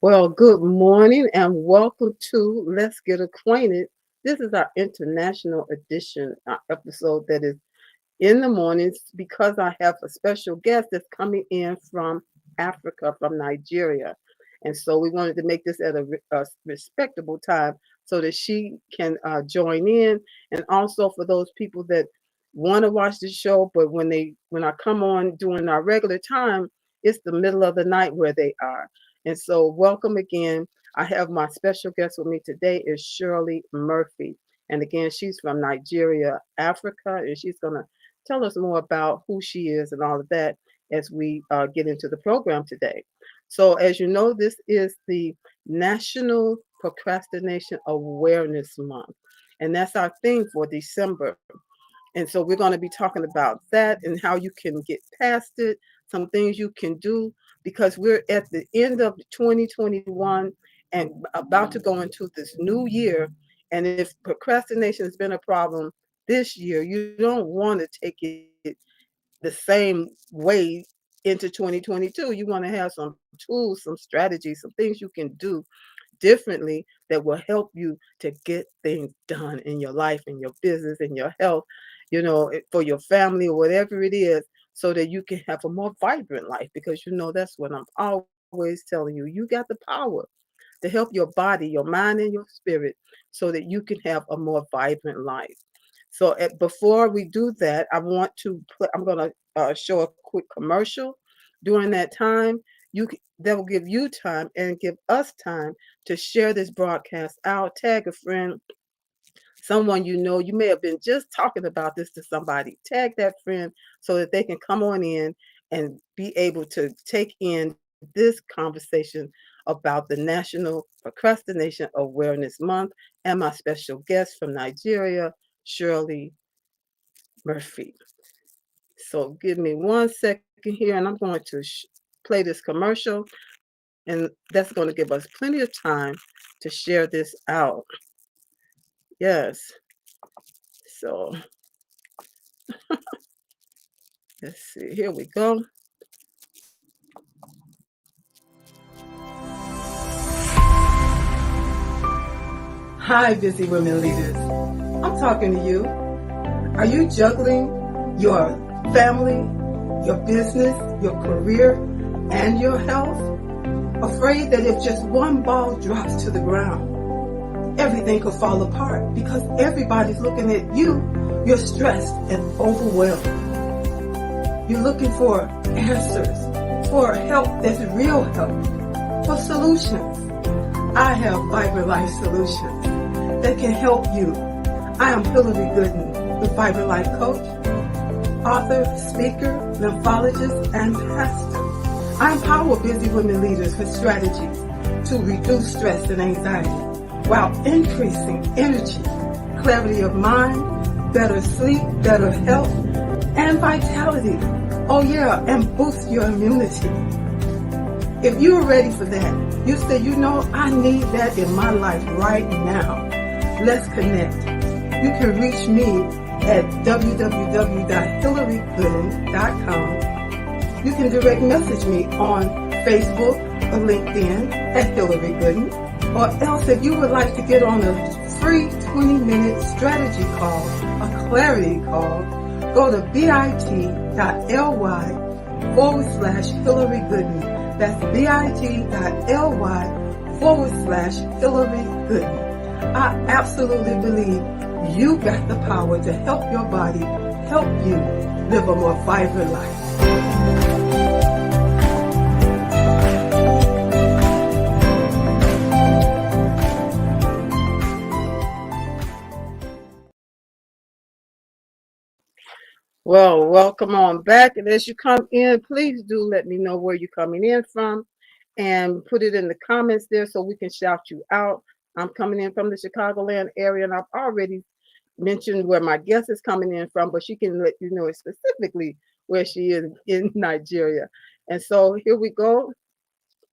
Well, good morning and welcome to Let's Get Acquainted. This is our international edition episode that is in the mornings because I have a special guest that's coming in from Africa, from Nigeria. And so we wanted to make this at a respectable time so that she can join in. And also for those people that want to watch the show, but when I come on during our regular time, it's the middle of the night where they are. And so welcome again. I have my special guest with me today is Shirley Murphy. And again, she's from Nigeria, Africa, and she's going to tell us more about who she is and all of that as we get into the program today. So, as you know, this is the National Procrastination Awareness Month, and that's our theme for December. And so, we're going to be talking about that and how you can get past it, some things you can do because we're at the end of 2021 and about to go into this new year. And if procrastination has been a problem this year, you don't want to take it the same way into 2022. You want to have some tools, some strategies, some things you can do differently that will help you to get things done in your life, in your business, in your health, for your family or whatever it is, so that you can have a more vibrant life. Because that's what I'm always telling you. You got the power to help your body, your mind, and your spirit so that you can have a more vibrant life. So before we do that, I'm going to show a quick commercial. During that time, that will give you time and give us time to share this broadcast out, tag a friend, someone you know. You may have been just talking about this to somebody. Tag that friend so that they can come on in and be able to take in this conversation about the National Procrastination Awareness Month and my special guest from Nigeria, Shirley Murphy. So give me 1 second here, and I'm going to play this commercial, and that's going to give us plenty of time to share this out. Yes. So let's see. Here we go. Hi, busy women leaders. I'm talking to you. Are you juggling your family, your business, your career, and your health? Afraid that if just one ball drops to the ground, everything could fall apart because everybody's looking at you. You're stressed and overwhelmed. You're looking for answers, for help that's real help, for solutions. I have Vibrant Life Solutions that can help you. I am Hillary Gooden, the Vibrant Life Coach, author, speaker, lymphologist, and pastor. I empower busy women leaders with strategies to reduce stress and anxiety while increasing energy, clarity of mind, better sleep, better health, and vitality. Oh yeah, and boost your immunity. If you're ready for that, you say, I need that in my life right now. Let's connect. You can reach me at www.hillarygooden.com. You can direct message me on Facebook or LinkedIn at Hillary Gooden. Or else if you would like to get on a free 20-minute strategy call, a clarity call, go to bit.ly/Hillary Gooden. That's bit.ly/Hillary Gooden. I absolutely believe you got the power to help your body, help you live a more vibrant life. Well, welcome on back. And as you come in, please do let me know where you're coming in from and put it in the comments there so we can shout you out. I'm coming in from the Chicagoland area, and I've already mentioned where my guest is coming in from, but she can let you know specifically where she is in Nigeria. And so here we go.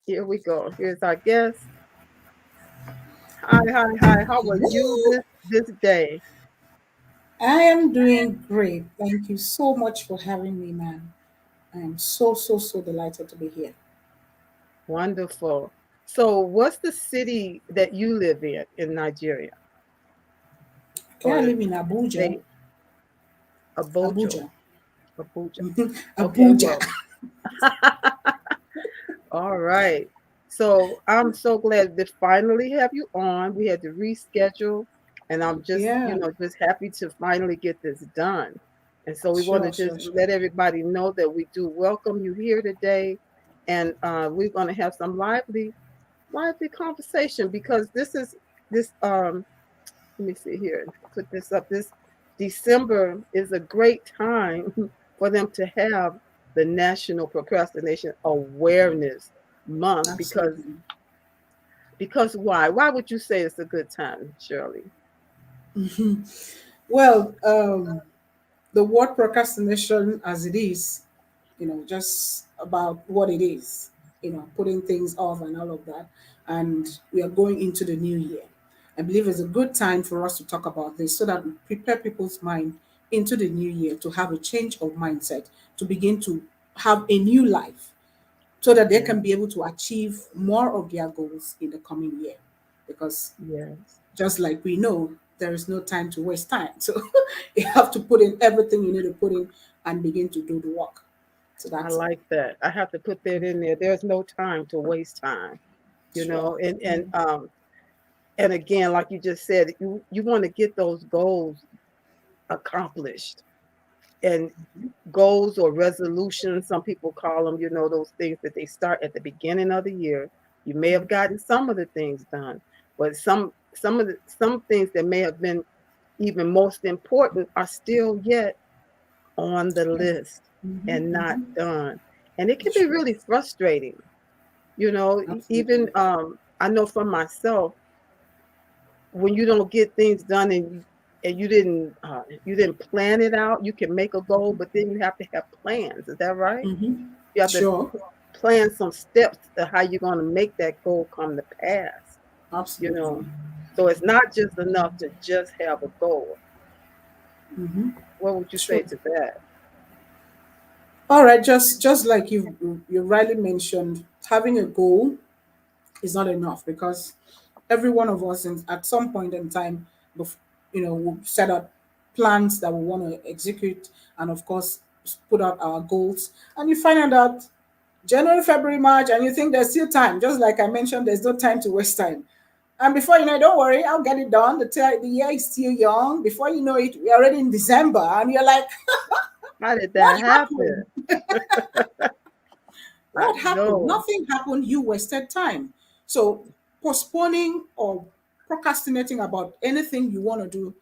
Here we go. Here's our guest. Hi, hi, hi. How are you Hello. this day? I am doing great. Thank you so much for having me, man. I am so delighted to be here. Wonderful. So, what's the city that you live in Nigeria, Okay, or I the live in Abuja. state? Abuja. Abuja. Abuja. Okay, Abuja. well, all right. So I'm so glad to finally have you on. We had to reschedule, and I'm just, Yeah. just happy to finally get this done. And so we want to Sure, just sure, sure. let everybody know that we do welcome you here today, and we're going to have some lively conversation because this. Let me see here. Put this up. This December is a great time for them to have the National Procrastination Awareness Month Absolutely. because why? Why would you say it's a good time, Shirley? Well, the word procrastination as it is, just about what it is, putting things off and all of that. And we are going into the new year. I believe it's a good time for us to talk about this so that we prepare people's mind into the new year to have a change of mindset, to begin to have a new life so that they Yeah. can be able to achieve more of their goals in the coming year. Because Yes. just like we know, there is no time to waste time. So you have to put in everything you need to put in and begin to do the work. So I that's it. like that. I have to put that in there. There's no time to waste time, Sure. and Mhm. and again, like you just said, you want to get those goals accomplished. And goals or resolutions, some people call them, those things that they start at the beginning of the year. You may have gotten some of the things done, but some things that may have been even most important are still yet on the list and not done. And it can be Sure. really frustrating, even Absolutely. I know for myself, when you don't get things done and you didn't plan it out. You can make a goal, but then you have to have plans. Is that right? You have to Sure. plan some steps to how you're going to make that goal come to pass. you Absolutely. know so it's not just enough to just have a goal. What would you say Sure. to that? All right. Just like you rightly mentioned, having a goal is not enough because every one of us at some point in time, will set up plans that we want to execute, and of course, put out our goals. And you find out January, February, March, and you think there's still time. Just like I mentioned, there's no time to waste time. And before you know it, don't worry, I'll get it done. The year is still young. Before you know it, we're already in December, and you're like, How did what that happened? happen? I What happened? know. Nothing happened. You wasted time. So postponing or procrastinating about anything you want to do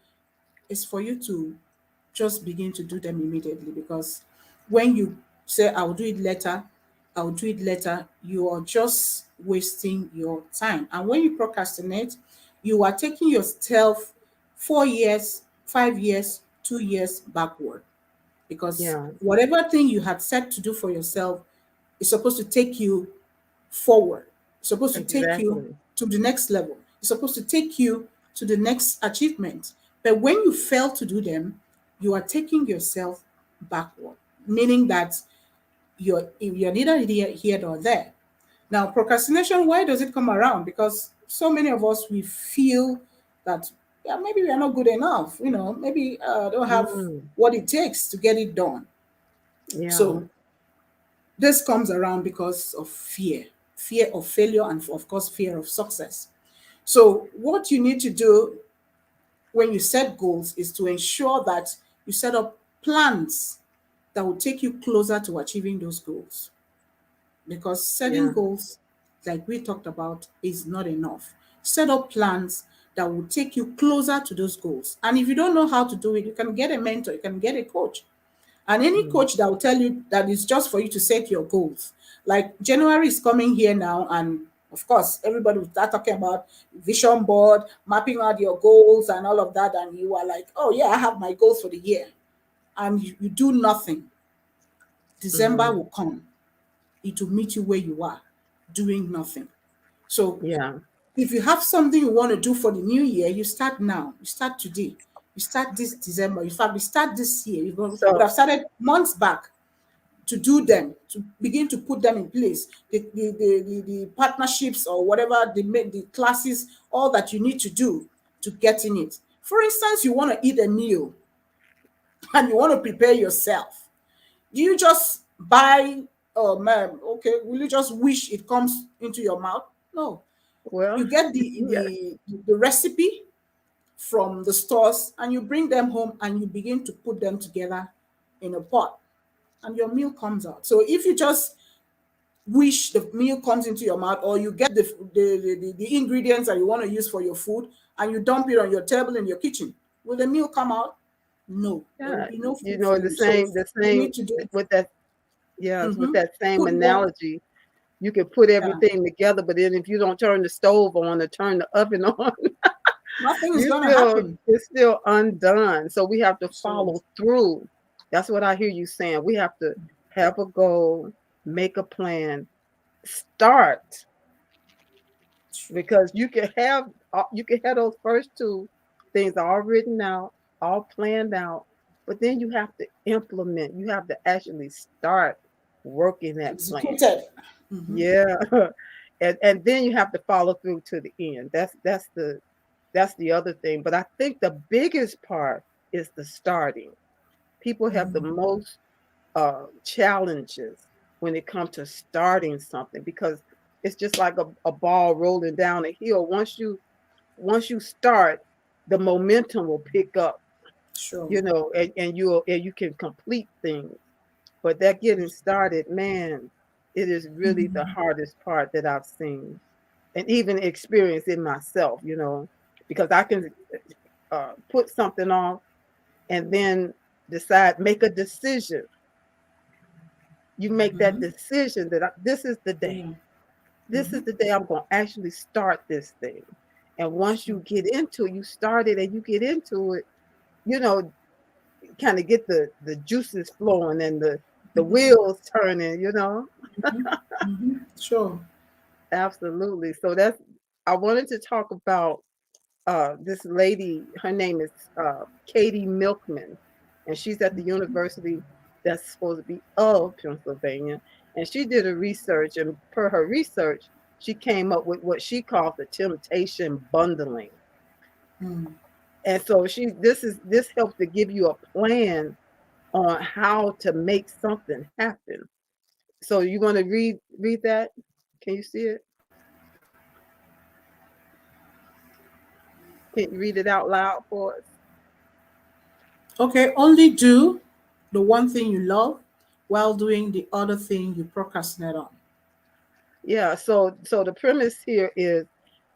is for you to just begin to do them immediately, because when you say I'll do it later, you are just wasting your time. And when you procrastinate, you are taking yourself 4 years, 5 years, 2 years backward, because Yeah, whatever thing you had set to do for yourself is supposed to take you forward. It's supposed to take you exactly. to the next level. It's supposed to take you to the next achievement. But when you fail to do them, you are taking yourself backward, meaning that you're neither here nor there. Now, procrastination, why does it come around? Because so many of us, we feel that, yeah, maybe we are not good enough, maybe don't have Mm, what it takes to get it done. yeah, So this comes around because of fear of failure, and of course, fear of success. So, what you need to do when you set goals is to ensure that you set up plans that will take you closer to achieving those goals. Because setting yeah. goals, like we talked about, is not enough. Set up plans that will take you closer to those goals. And if you don't know how to do it, you can get a mentor, you can get a coach. And any Mm, coach that will tell you that it's just for you to set your goals. Like January is coming here now, and of course, everybody will start talking about vision board, mapping out your goals and all of that. And you are like, oh, yeah, I have my goals for the year. And you do nothing. December mm, will come, it will meet you where you are, doing nothing. So yeah. if you have something you want to do for the new year, you start now. You start today. You start this December. In fact, you start this year. You could So have started months back. to do them, to begin to put them in place, the partnerships or whatever, the classes, all that you need to do to get in it. For instance, you want to eat a meal and you want to prepare yourself. Do you just buy, oh man, okay, will you just wish it comes into your mouth? No. Well, You get yeah, the recipe from the stores and you bring them home and you begin to put them together in a pot and your meal comes out. So if you just wish the meal comes into your mouth, or you get the ingredients that you want to use for your food and you dump it on your table in your kitchen, will the meal come out? No, there will yeah, be no you food know, for you. So the you same need to do, with that. Yeah, with mhm, that same put more. analogy, you can put Yeah, everything together, but then if you don't turn the stove on or turn the oven on, nothing is you gonna still happen. it's still undone. So we have to So follow through. That's what I hear you saying. We have to have a goal, make a plan, start, true. because you can have those first two things all written out, all planned out, but then you have to implement. You have to actually start working that plan. Executed. Hmm. Yeah. And then you have to follow through to the end. That's the other thing. But I think the biggest part is the starting. People have the most challenges when it comes to starting something, because it's just like a ball rolling down a hill. Once you start, the momentum will pick up, Sure. you know, and you can complete things. But that getting started, man, it is really the hardest part that I've seen and even experience in myself, you know, because I can put something off and then decide, make a decision. You make that Hmm. decision that this is the day. Yeah. This is Hmm. the day I'm going to actually start this thing. And once Sure. you get into it, you start it and you get into it, you know, kind of get the juices flowing and the wheels turning, you know. Hmm. Sure. Absolutely. So that's I wanted to talk about this lady. Her name is Katie Milkman, and she's at the university that's supposed to be of Pennsylvania. And she did a research, and per her research, she came up with what she calls the temptation bundling. Mm. And so this helps to give you a plan on how to make something happen. So you want to read that? Can you see it? Can you read it out loud for us? Okay, only do the one thing you love while doing the other thing you procrastinate on. Yeah. So the premise here is,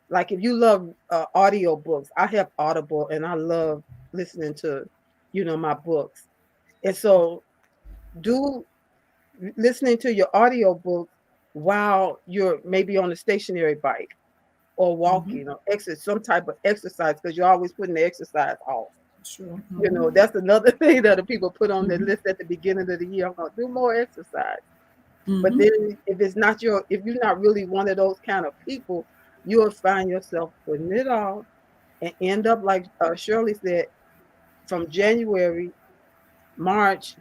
like, if you love audio books, I have Audible and I love listening to, you know, my books. And so do listening to your audio books while you're maybe on a stationary bike or Hmm. walking or exercise, some type of exercise, because you're always putting the exercise off. Sure. You Hmm. know, that's another thing that the people put on their Hmm. list at the beginning of the year. I'm gonna do more exercise. But Hmm. then if you're not really one of those kind of people, you'll find yourself putting it off and end up like Shirley said, from January, March,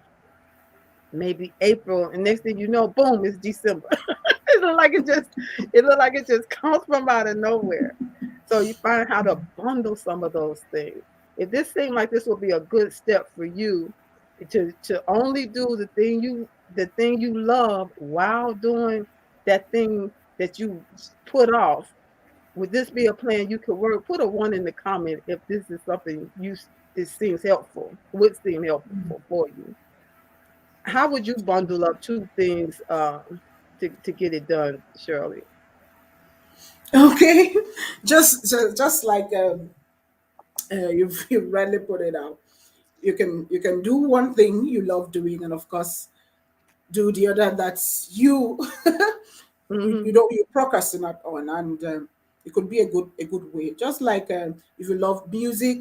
maybe April, and next thing you know, boom, it's December. It look like it just comes from out of nowhere. So you find how to bundle some of those things. If this seemed like this would be a good step for you to only do the thing you love while doing that thing that you put off, would this be a plan you could work? Put a one in the comment if this is something it seems helpful, would seem helpful for you. How would you bundle up two things to get it done, Shirley? Okay, just like you've rightly put it out. You can do one thing you love doing, and of course, do the other that's you Hmm. don't you procrastinate on, and it could be a good way. Just like if you love music,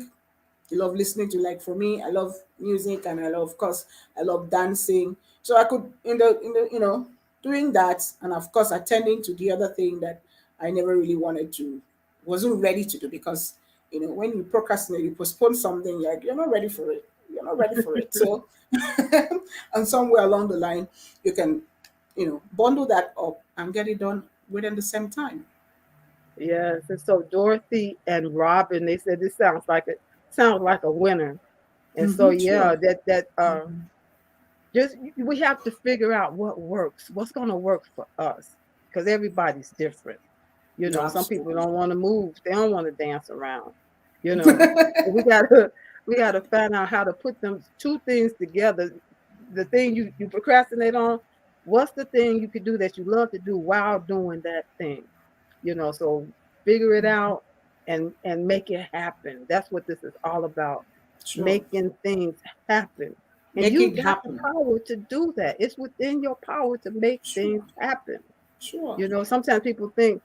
you love listening to, like for me, I love music, and I love, of course, I love dancing. So I could in the doing that, and of course attending to the other thing that I never really wanted to, wasn't ready to do, because when you procrastinate, you postpone something, you're not ready for it. you're not ready for it. So, and somewhere along the line, you can, bundle that up and get it done within the same time. Yes, and so Dorothy and Robin, they said this sounds like a winner. And so Mm-hmm, yeah, sure. that just we have to figure out what works, what's going to work for us, because everybody's different. You're Some people absolutely don't want to move, they don't want to dance around. You know, so we gotta find out how to put them two things together. The thing you procrastinate on, what's the thing you could do that you love to do while doing that thing? So figure it out and make it happen. That's what this is all about, sure. making things happen. And Make you it got the happen. power to do that. It's within your power to make Sure. things happen. Sure. Sometimes people think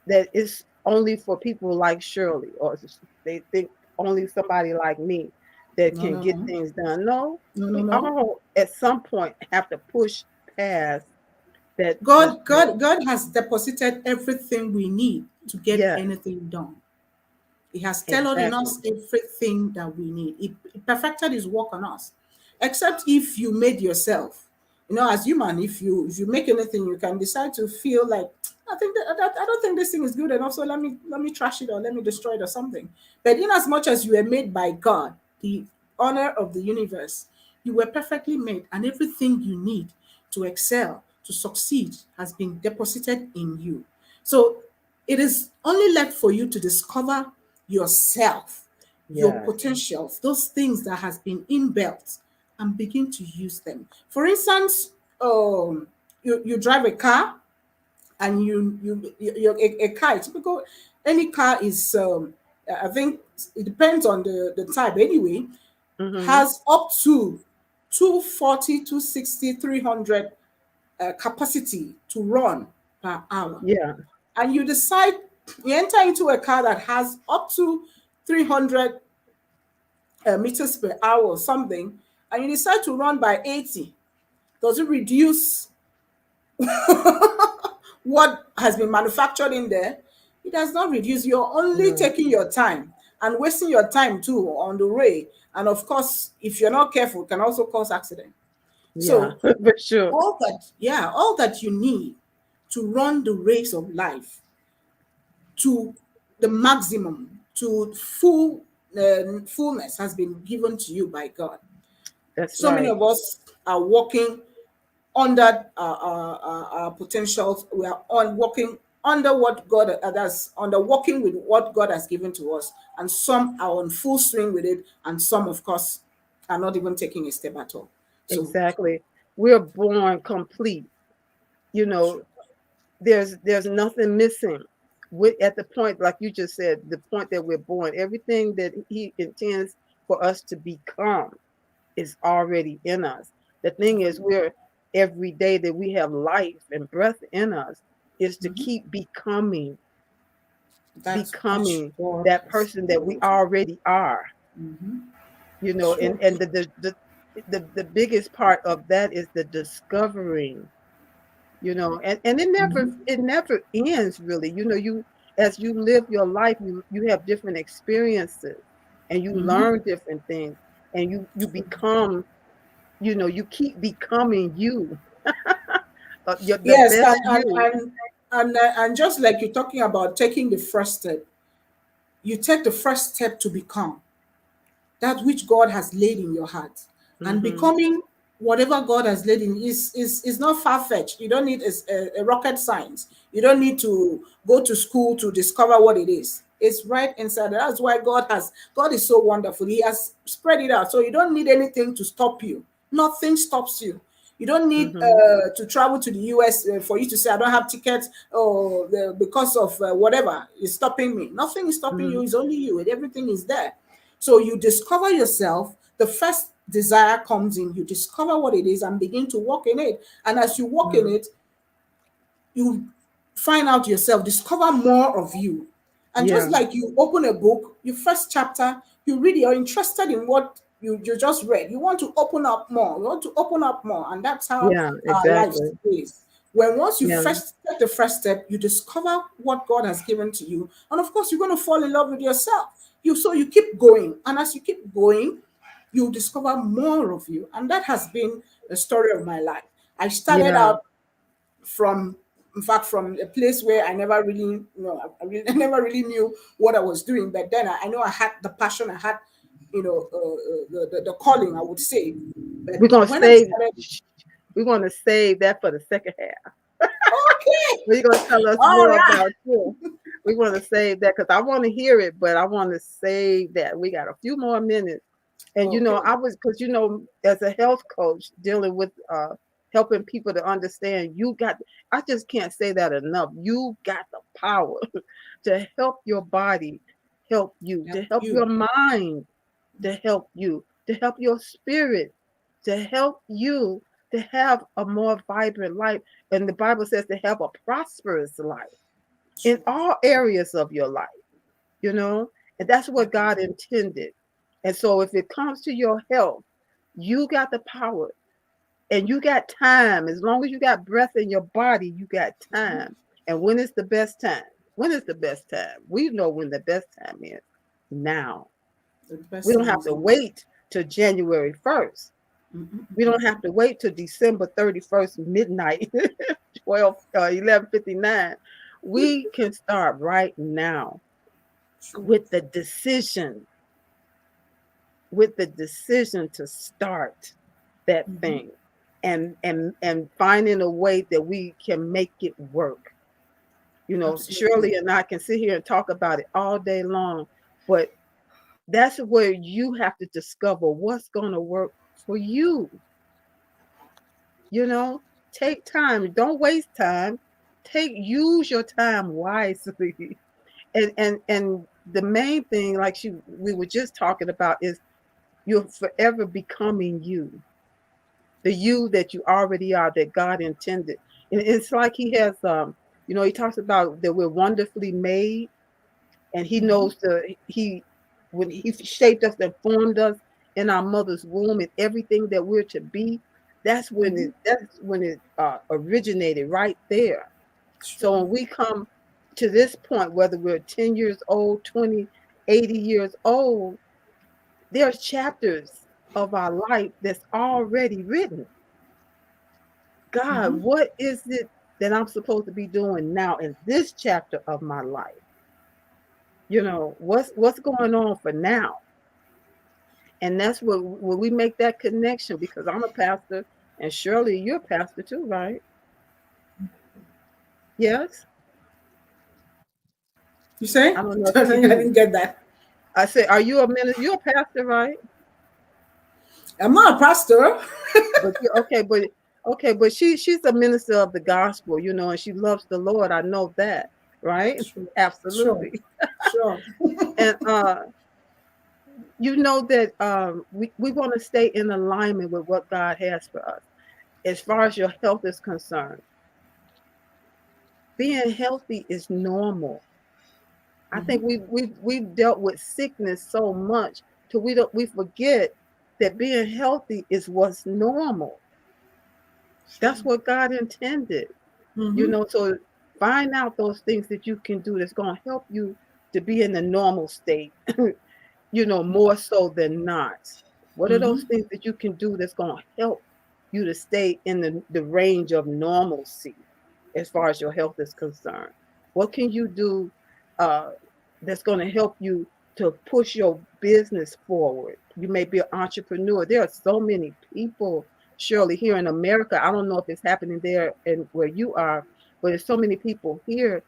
that it's only for people like Shirley, or they think only somebody like me that No, can no, get no. things done. No, No, no, we no. all at some point have to push past that. God has deposited everything we need to get Yeah, anything done. He has tailored in exactly. us everything that we need. He perfected his work on us. Except if you made yourself. As human, if you make anything, you can decide to feel like I don't think this thing is good enough, so let me trash it or let me destroy it or something. But in as much as you were made by God, the honor of the universe, you were perfectly made, and everything you need to excel, to succeed, has been deposited in you. So it is only left for you to discover yourself, your Yes. potentials, those things that has been inbuilt, and begin to use them. For instance, you drive a car, and a car, typical, any car is, I think it depends on the type anyway, Mm-hmm. has up to 240, 260, 300 capacity to run per hour. Yeah. And you enter into a car that has up to 300 meters per hour or something, and you decide to run by 80, does it reduce what has been manufactured in there? It does not reduce. You're only No. taking your time and wasting your time too on the way. And of course, if you're not careful, it can also cause accident. Yeah. So For sure. all that you need to run the race of life to the maximum, to fullness, has been given to you by God. That's So many right. of us are walking under our potentials. We are on walking under what God that's under walking with what God has given to us, and some are on full swing with it, and some, of course, are not even taking a step at all. So, Exactly. We're born complete. You know, there's nothing missing. We at the point, like you just said, the point that we're born, everything that he intends for us to become is already in us. The thing is, we're every day that we have life and breath in us is to mhm, keep becoming, that's which becoming God that has person that we given to you. already are. Mhm. And Sure. the biggest part of that is the discovering. And Mhm. it never ends really. You as you live your life, you have different experiences, and you Mhm. learn different things, and you become, you keep becoming you, the Yes, best you. and just like you're talking about taking the first step, you take the first step to become that which God has laid in your heart. And Hmm. becoming whatever God has laid in is not far fetched. You don't need a rocket science. You don't need to go to school to discover what it is. It's right inside. That's why God is so wonderful. He has spread it out. So you don't need anything to stop you. Nothing stops you. You don't need Hmm. to travel to the US for you to say, I don't have tickets or because of whatever is stopping me. Nothing is stopping Hmm. you. It's only you, and everything is there. So you discover yourself. The first desire comes in. You discover what it is and begin to walk in it. And as you walk in Hmm. it, you find out yourself, discover more of you. And just Yeah. like you open a book, your first chapter, you read it, you're interested in what you just read. You want to open up more. You want to open up more. And that's how Yeah. our life Exactly. is. When once you Yeah. first take the first step, you discover what God has given to you. And of course, you're going to fall in love with yourself. You keep going. And as you keep going, you'll discover more of you. And that has been the story of my life. I started Yeah. out from, in fact, from a place where I never really, I never really knew what I was doing. But then I know I had the passion, I had, the calling, I would say. But We're gonna when I save started, we're gonna save that for the second half. okay, You're gonna tell us all more right, about you. We want to save that because I want to hear it, but I want to save that. We got a few more minutes. And okay, I was because as a health coach dealing with helping people to understand, I just can't say that enough. You got the power to help your body help you, help to help you. your mind to help you, to help your spirit, to help you to have a more vibrant life. And the Bible says to have a prosperous life in True. all areas of your life, you know, and that's what God intended. And so if it comes to your health, you got the power and you got time. As long as you got breath in your body, you got time. And when is the best time? When is the best time? We know when the best time is now. The We best don't time have is to now. wait till January 1st. We don't have to wait till December 31st midnight, 11:59. We can start right now True. with the decision, to start that thing and finding a way that we can make it work. Absolutely. Shirley and I can sit here and talk about it all day long, but that's where you have to discover what's going to work for you. You know, take time. Don't waste time. Use your time wisely. And the main thing, like we were just talking about, is you're forever becoming you, the you that you already are, that God intended. And it's like He has, He talks about that we're wonderfully made, and He knows when He shaped us and formed us in our mother's womb and everything that we're to be. That's when it originated right there. So True. when we come to this point, whether we're 10 years old, 20, 80 years old, there's chapters of our life that's already written. God, what is it that I'm supposed to be doing now in this chapter of my life? What's going on for now? And that's what when we make that connection, because I'm a pastor, and Shirley, you're a pastor too, right? Yes. You say? I don't know if I you didn't do. get that. I said, are you a minister? You're a pastor, right? I'm not a pastor. But you but she's a minister of the gospel, and she loves the Lord. I know that, right? Sure. Sure. Absolutely. Sure. And you know that we want to stay in alignment with what God has for us. As far as your health is concerned, being healthy is normal. I think we've dealt with sickness so much till we forget that being healthy is what's normal. That's what God intended. Mm-hmm. So find out those things that you can do that's going to help you to be in the normal state, more so than not. What are those Mm-hmm. things that you can do that's going to help you to stay in the range of normalcy as far as your health is concerned? What can you do uh, that's going to help you to push your business forward? You may be an entrepreneur. There are so many people, Shirley, here in America. I don't know if it's happening there and where you are, but there's so many people here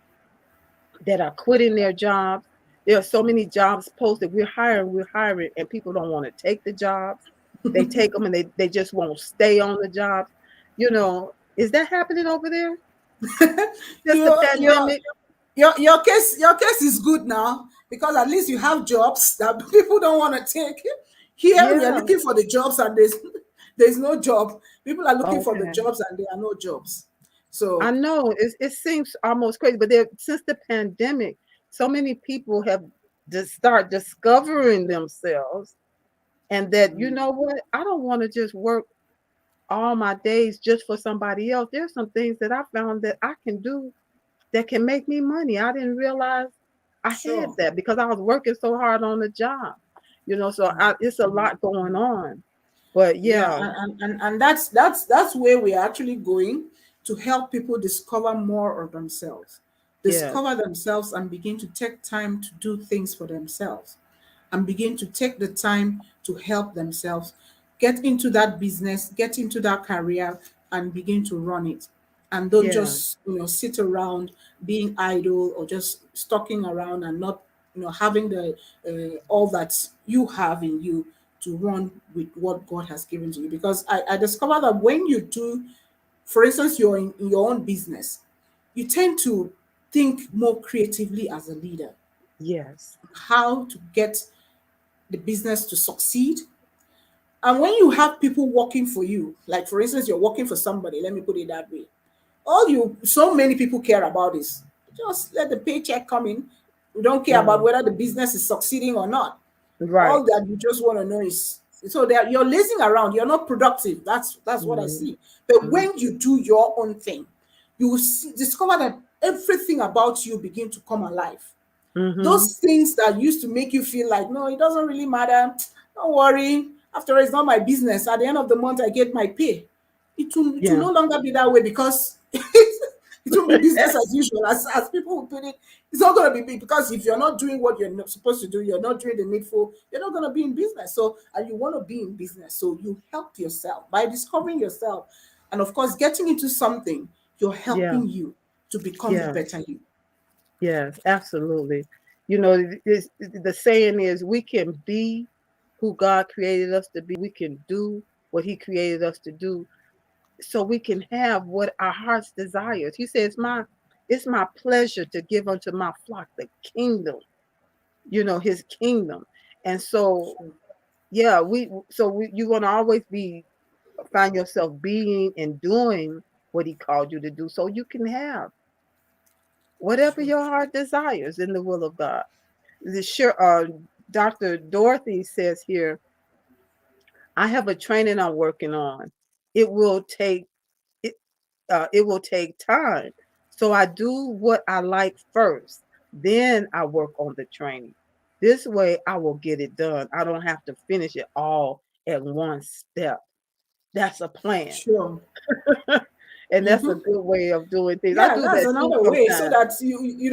that are quitting their jobs. There are so many jobs posted. We're hiring, and people don't want to take the jobs. They take them and they just won't stay on the jobs. Is that happening over there? Just the your your pandemic? your case is good now because at least you have jobs that people don't want to take. Here we are Yeah. looking for the jobs and there's no job. People are looking for the Okay. jobs and there are no jobs. So I know it seems almost crazy, but since the pandemic, so many people have just start discovering themselves, and that what, I don't want to just work all my days just for somebody else. There's some things that I found that I can do that can make me money. I didn't realize I had sure. that because I was working so hard on the job. So it's a lot going on. But Yeah, yeah, and that's where we're actually going to help people discover more of themselves, yes, discover themselves, and begin to take time to do things for themselves, and begin to take the time to help themselves get into that business, get into that career, and begin to run it. And don't yeah, just sit around being idle, or just stalking around and not having the all that you have in you to run with what God has given to you. Because I discovered that when you do, for instance, you're in your own business, you tend to think more creatively as a leader, yes, how to get the business to succeed. And when you have people working for you, like for instance, you're working for somebody, let me put it that way. All you so many people care about is just let the paycheck come in. You don't care about mm, whether the business is succeeding or not. right, All that you just want to know is, so that you're lazing around, you're not productive. That's what I mm, see. But mm, when you do your own thing, you will discover that everything about you begin to come alive. mm-hmm, Those things that used to make you feel like, no, it doesn't really matter, don't worry, after all, it's not my business, at the end of the month I get my pay. It will yeah, no longer be that way, because it will be business as usual, as people will put it. It's not going to be big, because if you're not doing what you're not supposed to do, you're not doing the needful, you're not going to be in business. So, and you want to be in business, so you help yourself by discovering yourself, and of course getting into something. You're yeah, helping you to become the yes, better you. yes, absolutely. The saying is, we can be who God created us to be. We can do what He created us to do, so we can have what our hearts desires. He says, it's my pleasure to give unto my flock the kingdom, His kingdom. And so, Sure. yeah, you're going to always find yourself being and doing what He called you to do, so you can have whatever Sure. your heart desires in the will of God. Dr. Dorothy says here, I have a training I'm working on. It will take it, it will take time. So I do what I like first. Then I work on the training. This way I will get it done. I don't have to finish it all at one step. That's a plan. Sure. And that's a Mm-hmm. good way of doing things. I Yeah, do that's that too another way, so sometimes. that you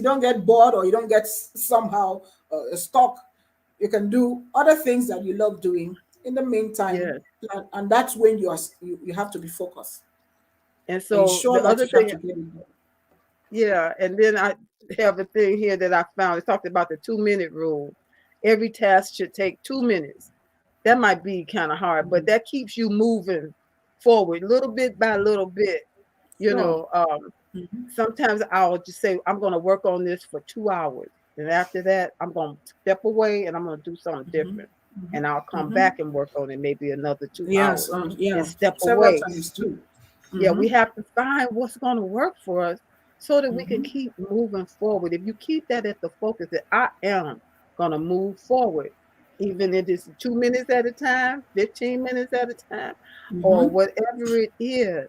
don't get bored, or you don't get somehow stuck. You can do other things that you love doing in the meantime, Yes. and that's when you have to be focused, And so ensure the that other you have thing, to get it done. yeah, and then I have a thing here that I found. It talked about the 2-minute rule. Every task should take 2 minutes. That might be kind of hard, but that keeps you moving forward little bit by little bit. You Sure. know, um, Mm-hmm. Sometimes I'll just say, I'm going to work on this for 2 hours. And after that, I'm going to step away and I'm going to do something Mm-hmm. different. And I'll come Mm-hmm. back and work on it maybe another two Yes. hours and Yeah. step Several away. times too. Yeah, Mm-hmm. we have to find what's going to work for us so that we can Mm-hmm. keep moving forward. If you keep that at the focus, that I am going to move forward, even if it's 2 minutes at a time, 15 minutes at a time, or Mm-hmm. whatever it is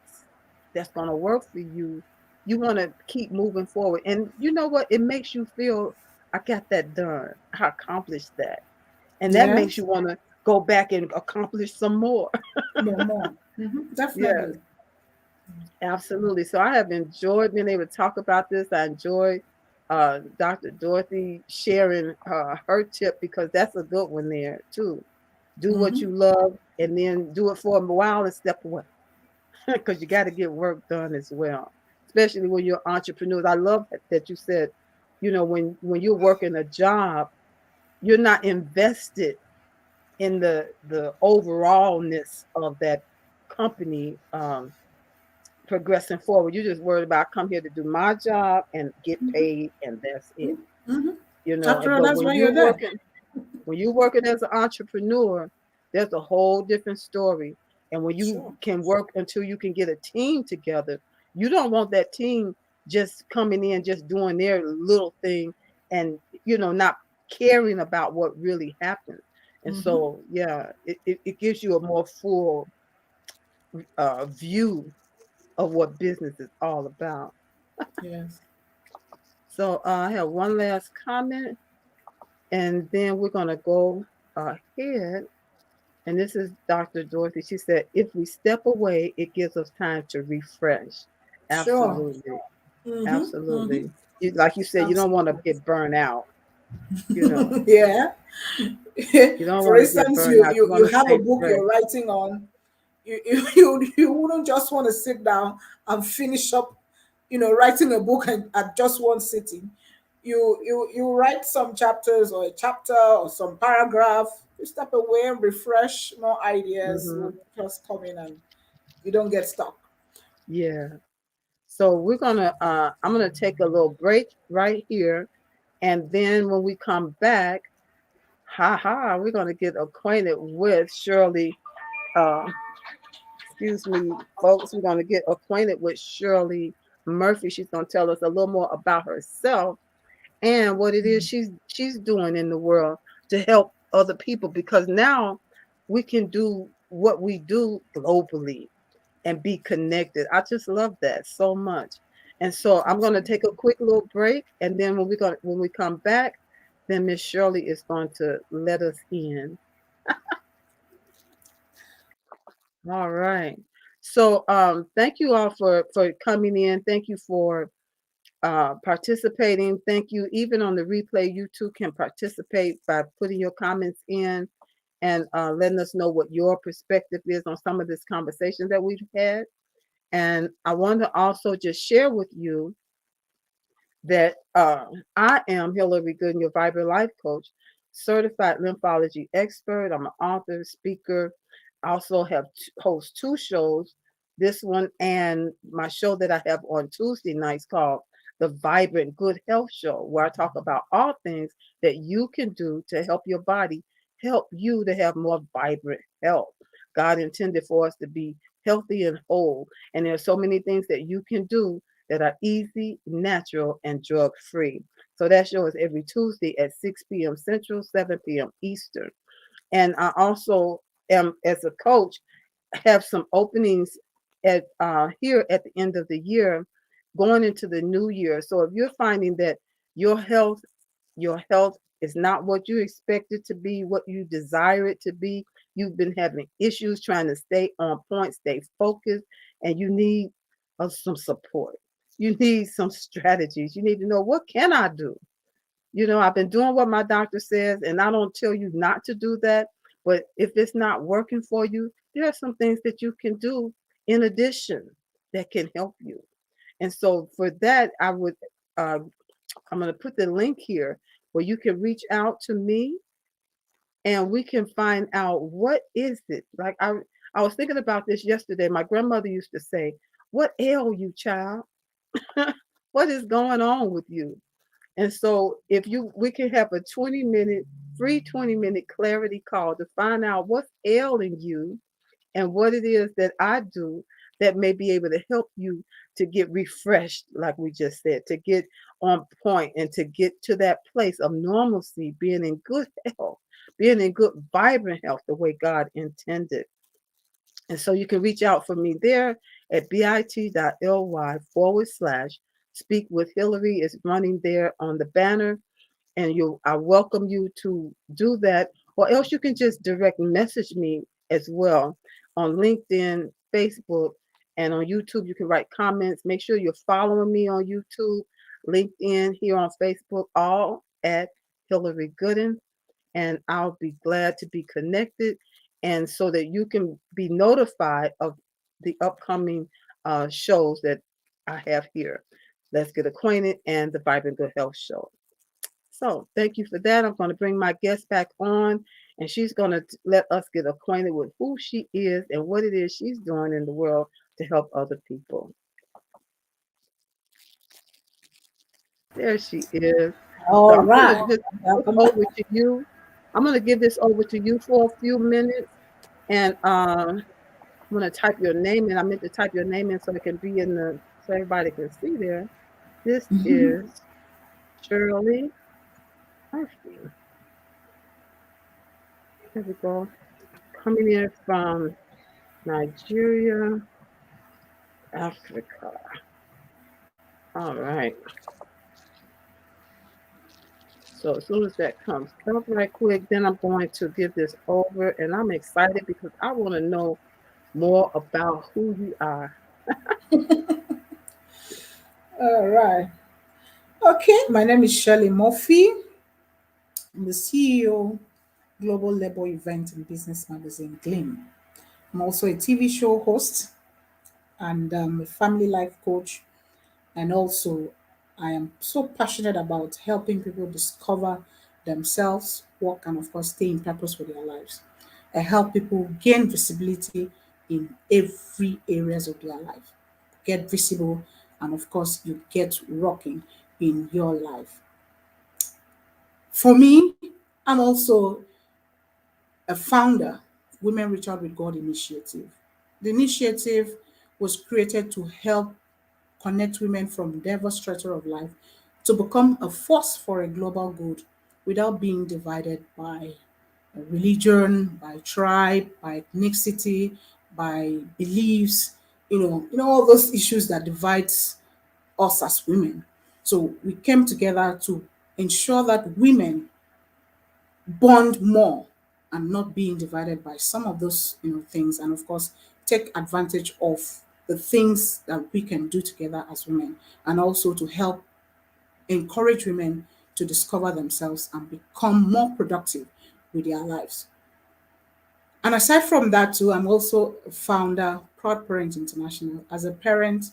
that's going to work for you, you want to keep moving forward. And you know what? It makes you feel, I got that done. I accomplished that. And that makes you Yes. want to go back and accomplish some more. More. Mm-hmm. Yeah. Definitely. Absolutely. So I have enjoyed being able to talk about this. I enjoy Dr. Dorothy sharing her tip, because that's a good one there too. Do what Mm-hmm. you love and then do it for a while and step away, because you got to get work done as well, especially when you're entrepreneurs. I love that you said, when you're working a job, you're not invested in the overallness of that company. Progressing forward. You're just worried about, come here to do my job and get paid, and that's it. Mm-hmm. And After all, but that's why you're there. when you're working as an entrepreneur, there's a whole different story. And when you Sure. can work until you can get a team together, you don't want that team just coming in, just doing their little thing, and not caring about what really happens. And Mm-hmm. so, yeah, it gives you a more full view of what business is all about. Yes. So I have one last comment, and then we're gonna go. ahead, and this is Dr. Dorothy. She said, if we step away, it gives us time to refresh. Sure. Absolutely. Mm-hmm. Mm-hmm. Absolutely. Like you said, you don't want to Absolutely. get burned out. You know, Yeah. you don't For want to get instance, burned out. You you want to have a stay book fresh. you're writing on. You wouldn't just want to sit down and finish up, writing a book at just one sitting. You write some chapters or a chapter or some paragraph. You step away and refresh. More ideas Hmm. will just come in, and you don't get stuck. Yeah. So I'm gonna take a little break right here, and then when we come back, we're gonna get acquainted with Shirley. Uh, excuse me, folks. We're gonna get acquainted with Shirley Murphy. She's gonna tell us a little more about herself and what it is she's doing in the world to help other people. Because now we can do what we do globally and be connected. I just love that so much. And so I'm going to take a quick little break, and then when we come back, then Miss Shirley is going to let us in. All right. So thank you all for coming in. Thank you for participating. Thank you. Even on the replay, you too can participate by putting your comments in and letting us know what your perspective is on some of this conversation that we've had. And I want to also just share with you that I am Hillary Gooden, your Vibrant Life Coach, certified lymphology expert. I'm an author, speaker. I also have host two shows. This one and my show that I have on Tuesday nights called the Vibrant Good Health Show, where I talk about all things that you can do to help your body, help you to have more vibrant health. God intended for us to be healthy and whole, and there are so many things that you can do that are easy, natural, and drug free. So that show is every Tuesday at 6 p.m. Central, 7 p.m. Eastern. And I also am, as a coach, have some openings at here at the end of the year, going into the new year. So if you're finding that your health, your health is not what you expect it to be, what you desire it to be, you've been having issues trying to stay on point, stay focused, and you need some support. You need some strategies. You need to know, what can I do? I've been doing what my doctor says, and I don't tell you not to do that. But if it's not working for you, there are some things that you can do in addition that can help you. And so for that, uh, I'm going to put the link here where you can reach out to me and we can find out what is it. Like I was thinking about this yesterday. My grandmother used to say, "What ail you, child? What is going on with you?" And so if we can have a 20-minute, free 20-minute clarity call to find out what's ailing you and what it is that I do that may be able to help you to get refreshed, like we just said, to get on point and to get to that place of normalcy, being in good health, being in good, vibrant health, the way God intended. And so you can reach out for me there at bit.ly/. Speak with Hillary is running there on the banner, and I welcome you to do that. Or else you can just direct message me as well on LinkedIn, Facebook, and on YouTube. You can write comments. Make sure you're following me on YouTube, LinkedIn, here on Facebook, all at Hillary Gooden, and I'll be glad to be connected, and so that you can be notified of the upcoming shows that I have here. Let's Get Acquainted and the Vibrant Good Health Show. So thank you for that. I'm going to bring my guest back on, and she's going to let us get acquainted with who she is and what it is she's doing in the world to help other people. There she is. So All I'm going to right. just give this Welcome back. over to you. I'm going to give this over to you for a few minutes, and I'm going to type your name in. I meant to type your name in so it can be so everybody can see there. This is Shirley Murphy. There we go. Coming in from Nigeria, Africa. All right. So as soon as that comes up right quick, then I'm going to give this over, and I'm excited because I want to know more about who you are. All right. Okay, my name is Shirley Murphy. I'm the CEO, Global Labor Event and Business Magazine, Gleam. I'm also a TV show host and a family life coach. And also, I am so passionate about helping people discover themselves, work, and of course, stay in purpose with their lives. I help people gain visibility in every areas of their life. Get visible, and of course, you get rocking in your life. For me, I'm also a founder, Women Reach Out with God initiative. The initiative was created to help connect women from diverse strata of life to become a force for a global good without being divided by religion, by tribe, by ethnicity, by beliefs, all those issues that divides us as women. So we came together to ensure that women bond more and not being divided by some of those things, and of course take advantage of the things that we can do together as women, and also to help encourage women to discover themselves and become more productive with their lives. And aside from that too, I'm also a founder, Proud Parent International. As a parent,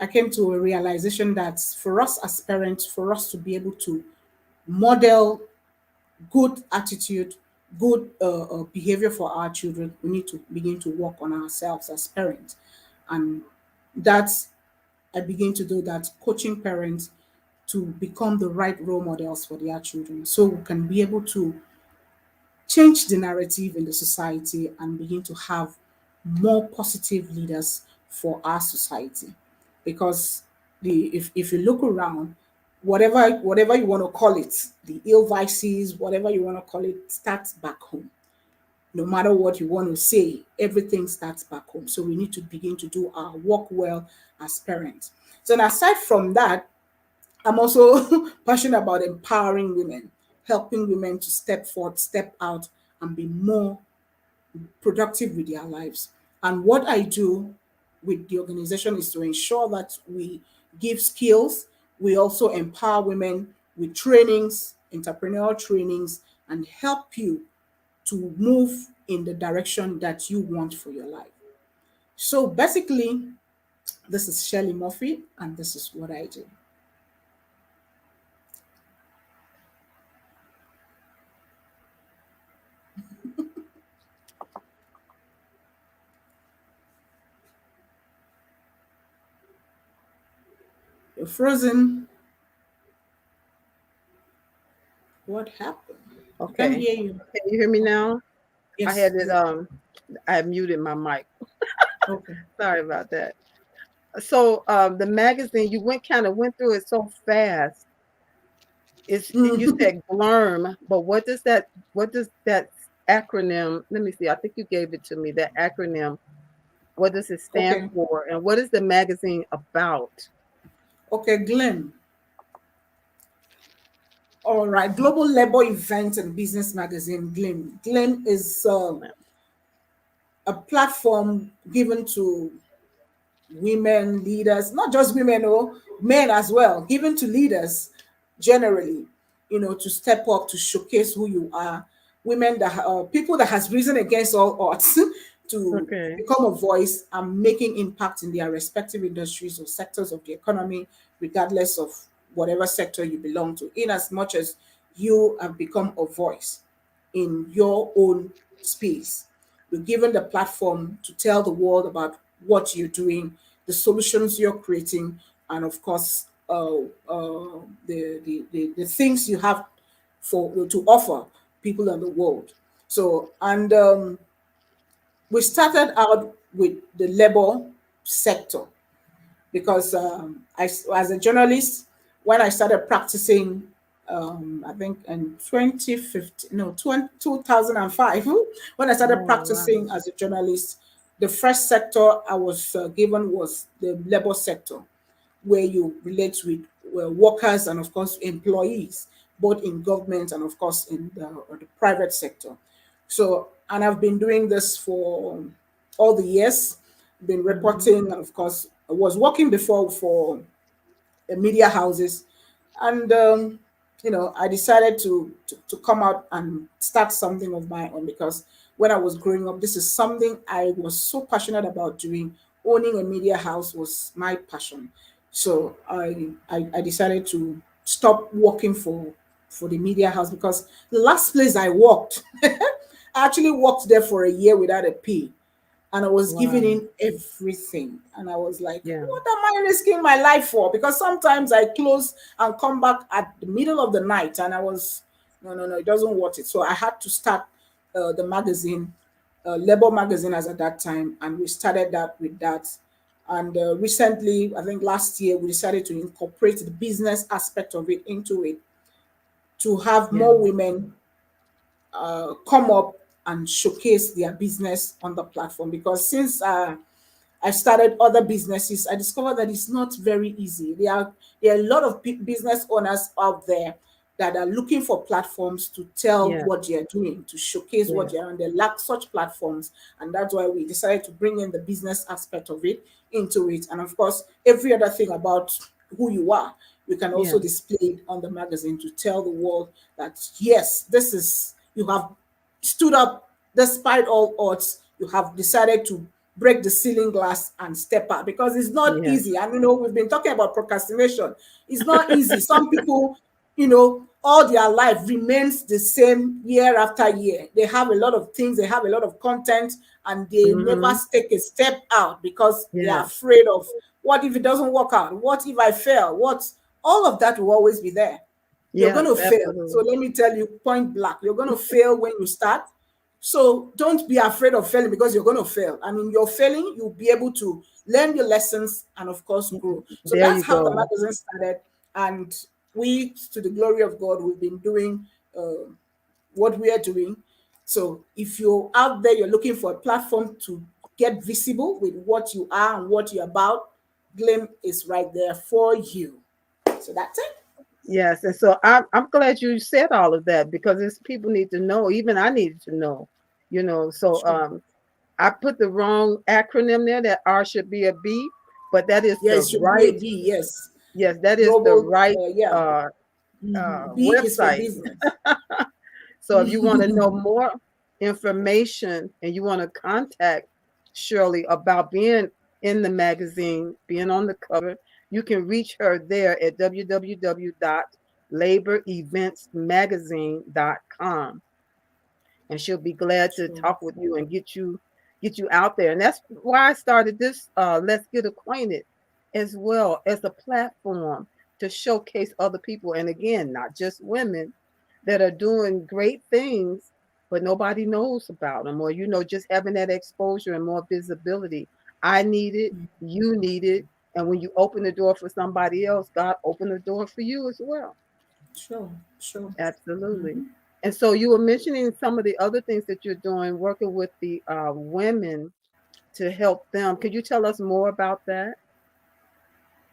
I came to a realization that for us as parents, for us to be able to model good attitude, good behavior for our children, we need to begin to work on ourselves as parents. And that's, I begin to do that, coaching parents to become the right role models for their children so we can be able to change the narrative in the society and begin to have more positive leaders for our society. Because if you look around, whatever you want to call it, the ill vices, whatever you want to call it, starts back home. No matter what you want to say, everything starts back home. So we need to begin to do our work well as parents. So and aside from that, I'm also passionate about empowering women, helping women to step forward, step out, and be more productive with their lives. And what I do with the organization is to ensure that we give skills, we also empower women with trainings, entrepreneurial trainings, and help you to move in the direction that you want for your life. So basically, this is Shirley Murphy, and this is what I do. You're frozen. What happened? I can't Okay. hear you. Can you hear me Okay. now? I Yes. had it I had muted my mic. Okay. Sorry about that. So the magazine you went through it so fast. You said GLERM, but what does that acronym, let me see, I think you gave it to me, that acronym, what does it stand Okay. for? And what is the magazine about? Okay, Glenn. All right. Global Labor Event and Business Magazine, Glenn. Glenn is a platform given to women leaders, not just women, oh, men as well, given to leaders generally, to step up, to showcase who you are. Women that people that has risen against all odds to Okay. become a voice and making impact in their respective industries or sectors of the economy, regardless of whatever sector you belong to, in as much as you have become a voice in your own space. You're given the platform to tell the world about what you're doing, the solutions you're creating, and of course, the things you have for to offer people in the world. So, and we started out with the labor sector because as a journalist, when I started practicing, I think in 2015, no, 2005, when I started Oh, wow. practicing as a journalist, the first sector I was given was the labor sector, where you relate with workers and, of course, employees, both in government and of course in the private sector. So, and I've been doing this for all the years, been Mhm. reporting, and of course, I was working before for media houses, and I decided to come out and start something of my own because when I was growing up, this is something I was so passionate about doing. Owning a media house was my passion, so I decided to stop working for the media house because the last place I worked, I actually worked there for a year without a pay, and I was giving Wow. in everything. And I was like, Yeah. what am I risking my life for? Because sometimes I close and come back at the middle of the night, and I was, no, no, no, it doesn't worth it. So I had to start the magazine, Labor magazine, as at that time, and we started that with that. And recently, I think last year, we decided to incorporate the business aspect of it into it to have Yeah. more women come up and showcase their business on the platform. Because since I started other businesses, I discovered that it's not very easy. There are a lot of business owners out there that are looking for platforms to tell Yeah. what they are doing, to showcase what Yeah. they are, and they lack such platforms. And that's why we decided to bring in the business aspect of it into it. And of course, every other thing about who you are, we can also Yeah. display it on the magazine to tell the world that yes, this is, you have stood up despite all odds. You have decided to break the ceiling glass and step out because it's not Yes. easy. And we've been talking about procrastination. It's not easy. Some people, all their life remains the same year after year. They have a lot of things, they have a lot of content, and they never Mhm. take a step out because they are Yes. afraid of what if it doesn't work out? What if I fail? All of that will always be there. You're going Yes, to fail. So absolutely. let me tell you point blank, you're going to fail when you start. So don't be afraid of failing because you're going to fail. And in your failing, you'll be able to learn your lessons and, of course, grow. So There that's you how the go. magazine started. And we, to the glory of God, we've been doing what we are doing. So if you're out there, you're looking for a platform to get visible with what you are and what you're about, Glim is right there for you. So that's it. Yes, and so I'm glad you said all of that because it's people need to know. Even I needed to know, So Sure. I put the wrong acronym there. That R should be a B, but that is Yeah, the it should be a right. B. Yes. Yes, that is the Global. right Yeah. uh, B is for website. business. So if you want to know more information and you want to contact Shirley about being in the magazine, being on the cover, you can reach her there at www.laboreventsmagazine.com, and she'll be glad to Sure. talk with you and get you out there. And that's why I started this Let's Get Acquainted as well as a platform to showcase other people, and again, not just women that are doing great things, but nobody knows about them, or just having that exposure and more visibility. I need it, you need it, and when you open the door for somebody else, God opened the door for you as well. Sure. Sure. Absolutely. And so you were mentioning some of the other things that you're doing, working with the women to help them. Could you tell us more about that?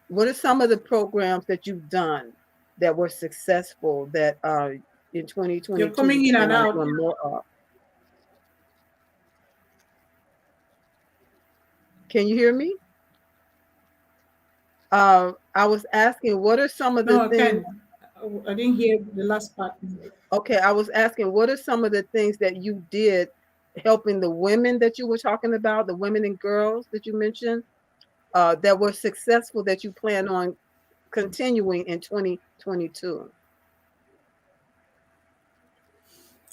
What are some of the programs that you've done that were successful that in You're 2022 you coming in plan and on out. doing more of? Can you hear me? I was asking, what are some of the No, I things? can. I didn't hear the last part. Okay, I was asking, what are some of the things that you did helping the women that you were talking about, the women and girls that you mentioned, that were successful that you plan on continuing in 2022?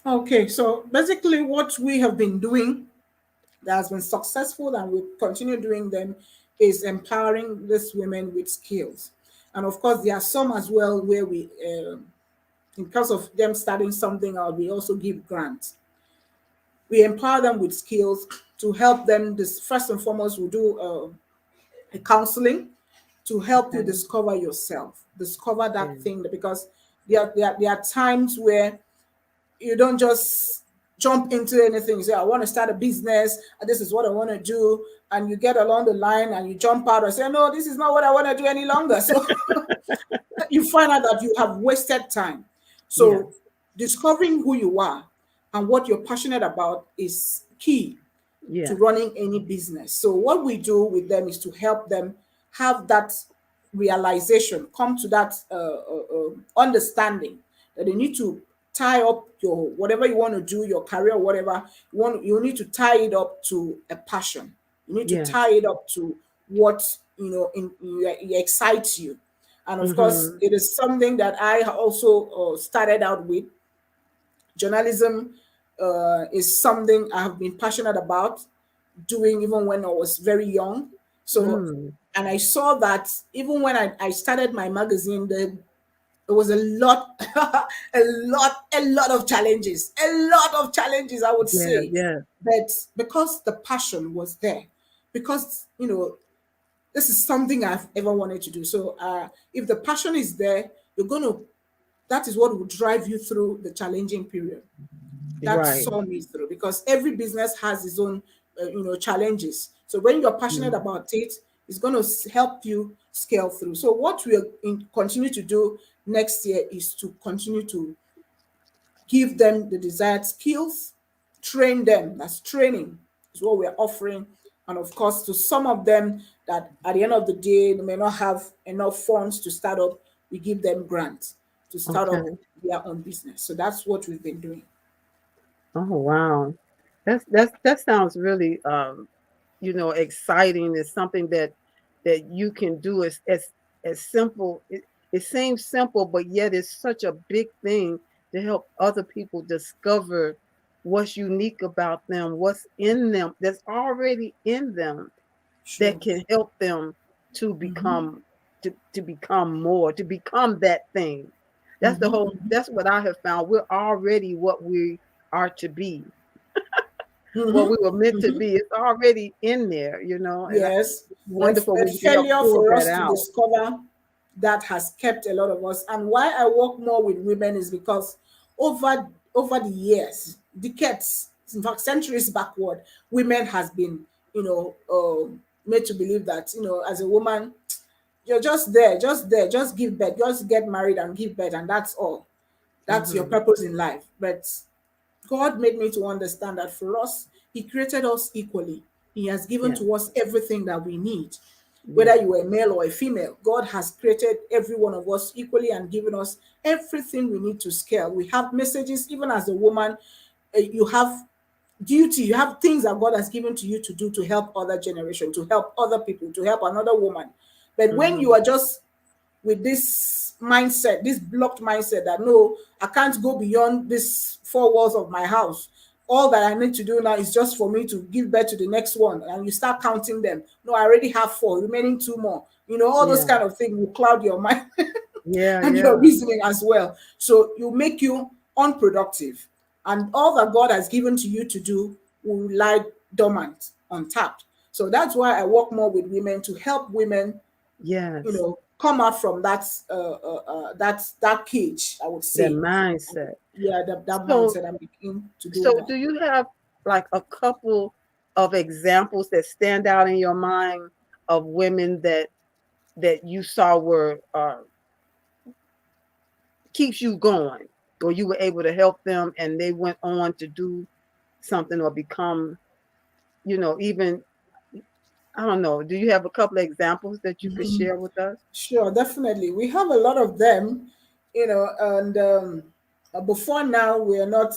Okay, so basically, what we have been doing that has been successful and we continue doing them is empowering these women with skills. And of course, there are some as well where we, in terms of them starting something out, we also give grants. We empower them with skills to help them. This first and foremost, we do a counseling to help you Okay. discover yourself, discover Yeah. that thing. Because there are times where you don't just jump into anything. You say, I want to start a business, and this is what I want to do. And you get along the line and you jump out and say, no, this is not what I want to do any longer. So you find out that you have wasted time. Yes. So discovering who you are and what you're passionate about is key to Yes. running any business. So what we do with them is to help them have that realization, come to that understanding that they need to tie up your whatever you want to do, your career, whatever you need to tie it up to a passion. You need to Yes. tie it up to what excites you. And of course, Mm-hmm. it is something that I also started out with. Journalism is something I have been passionate about doing even when I was very young. So, Mm. and I saw that even when I started my magazine, there was a lot, a lot of challenges, I would Yeah. say. Yes. But because the passion was there, because, this is something I've ever wanted to do. So, if the passion is there, that is what will drive you through the challenging period. That Right. saw me through, because every business has its own challenges. So when you're passionate Mm. about it, it's going to help you scale through. So what we'll continue to do next year is to continue to give them the desired skills, train them. That's training is what we're offering. And of course, to some of them that at the end of the day, they may not have enough funds to start up, we give them grants to start up Okay. their own business. So that's what we've been doing. Oh wow. That sounds really exciting. It's something that you can do. As simple. It seems simple, but yet it's such a big thing to help other people discover what's unique about them, what's in them, that's already in them, Sure. that can help them to Mm-hmm. become more, to become that thing. That's what I have found. We're already what we are to be, what Mm-hmm. we were meant to Mm-hmm. be. It's already in there, and Yes. it's But, wonderful but when you can help failure pull for that us to out. discover that has kept a lot of us. And why I work more with women is because over the years, decades, in fact centuries backward, women has been, made to believe that, as a woman, you're just there, just give birth, just get married and give birth, and that's all. That's your Hmm. purpose in life. But God made me to understand that for us, He created us equally. He has given Yeah, to us everything that we need. Whether yeah, you are a male or a female, God has created every one of us equally and given us everything we need to scale. We have messages, even as a woman, you have duty, you have things that God has given to you to do to help other generation, to help other people, to help another woman. But when you hmm, are just with this mindset, this blocked mindset that no, I can't go beyond these four walls of my house. All that I need to do now is just for me to give birth to the next one. And you start counting them. No, I already have four, remaining two more. All those yeah, kind of things will cloud your mind yeah, and your yeah, reasoning as well. So you make you unproductive. And all that God has given to you to do will lie dormant, untapped. So that's why I work more with women to help women yes. come out from that cage, I would That say. mindset. Yeah, that So, mindset, and begin to do so more. do you have like a couple of examples that stand out in your mind of women that you saw were keeps you going, or you were able to help them and they went on to do something or become, even I don't know. Do you have a couple of examples that you could share with us? Sure, definitely. We have a lot of them, and before now, we're not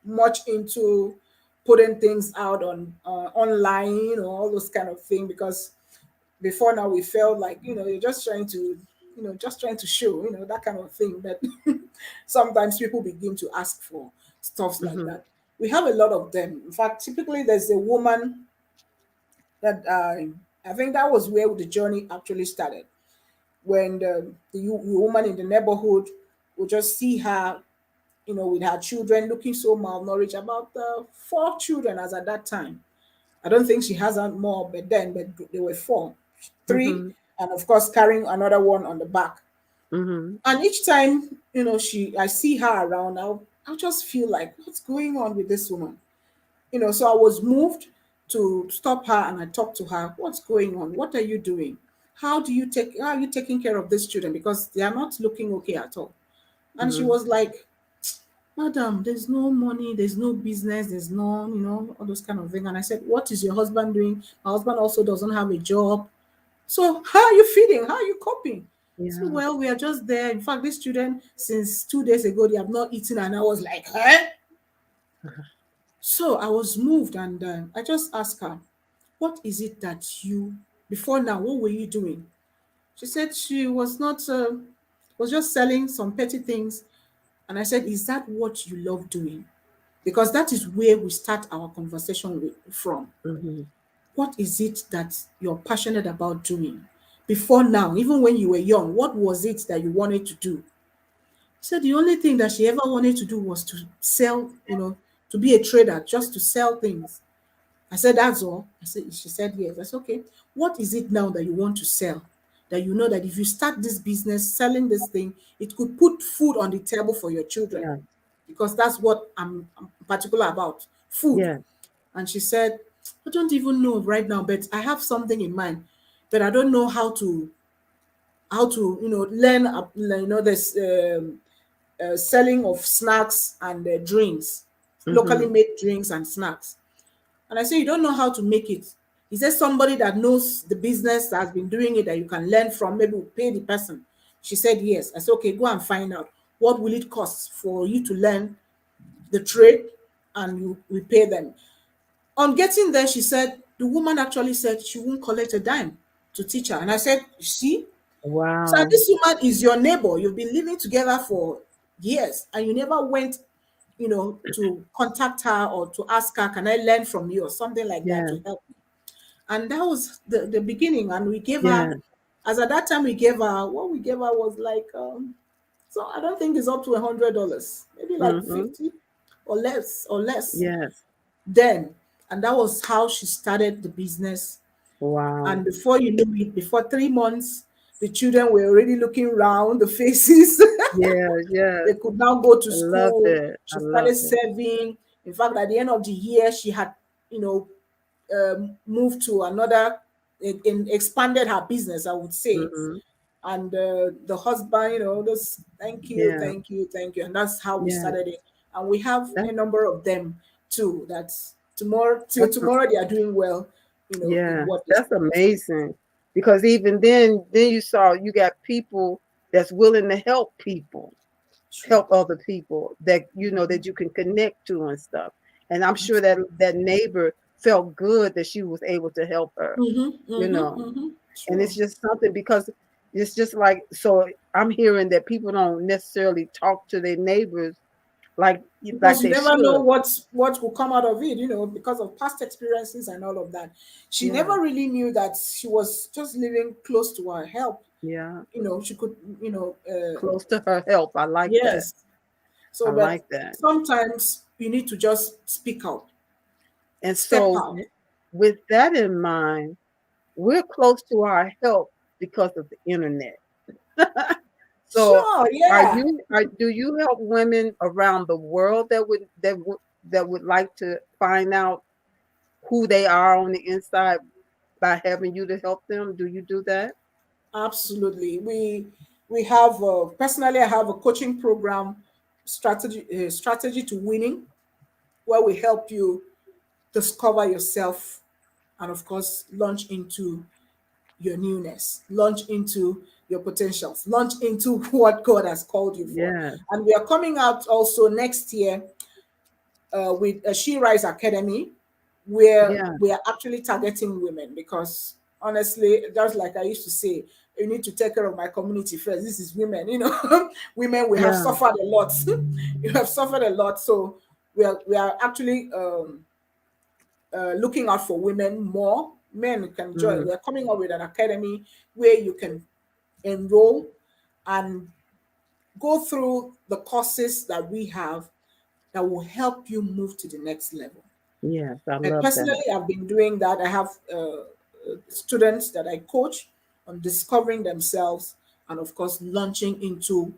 much into putting things out on online or all those kind of thing, because before now we felt like, you're just trying to, just trying to show, that kind of thing. But sometimes people begin to ask for stuffs like Hmm. that. We have a lot of them. In fact, typically there's a woman that I think that was where the journey actually started, when the woman in the neighborhood would just see her, with her children looking so malnourished, about four children as at that time. I don't think she has more, but there were four, three, Hmm. and of course carrying another one on the back. Hmm. And each time, I see her around, I'll just feel like, what's going on with this woman? So I was moved to stop her, and I talked to her. What's going on? What are you doing? How are you taking care of these children? Because they are not looking okay at all. And she was like, Madam, there's no money, there's no business, there's no, all those kind of things. And I said, what is your husband doing? My husband also doesn't have a job. So how are you feeding? How are you coping? So, Yeah. well, we are just there. In fact, these children, since 2 days ago, they have not eaten. And I was like, huh? So I was moved, and I just asked her, what is it that you, before now, what were you doing? She said she was not, was just selling some petty things. And I said, is that what you love doing? Because that is where we start our conversation from. Mm-hmm. What is it that you're passionate about doing? Before now, even when you were young, what was it that you wanted to do? So the only thing that she ever wanted to do was to sell, to be a trader, just to sell things. I said, that's all. She said, yes. I said, okay. What is it now that you want to sell? That you know that if you start this business, selling this thing, it could put food on the table for your children. Yeah. Because that's what I'm particular about, food. Yeah. And she said, I don't even know right now, but I have something in mind, but I don't know how to learn, this selling of snacks and drinks, locally Mm-hmm. made drinks and snacks. And I said, you don't know how to make it. He said, somebody that knows the business that has been doing it that you can learn from, maybe will pay the person. She said, yes. I said, okay, go and find out. What will it cost for you to learn the trade, and you will pay them. On getting there, she said, the woman actually said she won't collect a dime to teach her. And I said, you see? So Wow. this woman is your neighbor. You've been living together for years, and you never went, to contact her or to ask her, can I learn from you or something like that Yeah. to help. And that was the beginning. And we gave her, Yeah. as at that time, we gave her, what we gave her was like, so I don't think it's up to $100, maybe like Mm-hmm. 50 or less Yes. then. And that was how she started the business. And Wow. before you knew it, before 3 months, the children were already looking round the faces. Yeah. They Yes. could now go to I love school. it. I She love started it. serving. In fact, at the end of the year, she had, you know, moved to another, expanded her business, I would say. Mm-hmm. And the husband, just thank you, Yeah. thank you, thank you. And that's how we Yeah. started it. And we have a That's number of them too. That's tomorrow, till that's tomorrow, they are doing well, in yeah. what they That's amazing. Because even then you saw you got people that's willing to help people, true. help other people that that you can connect to and stuff. And I'm sure that that neighbor felt good that she was able to help her, Mm-hmm, you mm-hmm, know. mm-hmm. And it's True. just something because it's just like so I'm hearing that people don't necessarily talk to their neighbors like Because you they never know should. what will come out of it, because of past experiences and all of that. She never Yeah. really knew that she was just living close to her help. Yeah. She could, Close to her help. I like that. yes. I So, but like that. sometimes you need to just speak out, And step so out. with that in mind, we're close to our help because of the internet. So Sure, are yeah. you are do you help women around the world that would like to find out who they are on the inside by having you to help them? Do you do that? Absolutely. We have, personally, I have a coaching program, strategy to winning, where we help you discover yourself, and of course launch into your newness, launch into your potentials, launch into what God has called you for. Yeah. And we are coming out also next year, with a She Rise Academy, where Yeah. we are actually targeting women, because honestly, just like I used to say, you need to take care of my community first. This is women, women, we have Yeah. suffered a lot. You have suffered a lot. So we are actually, looking out for women more. Men can join. Mhm. We're coming up with an academy where you can enroll and go through the courses that we have that will help you move to the next level. Yes, I And love that. personally, I've been doing that. I have, students that I coach on discovering themselves, and, of course, launching into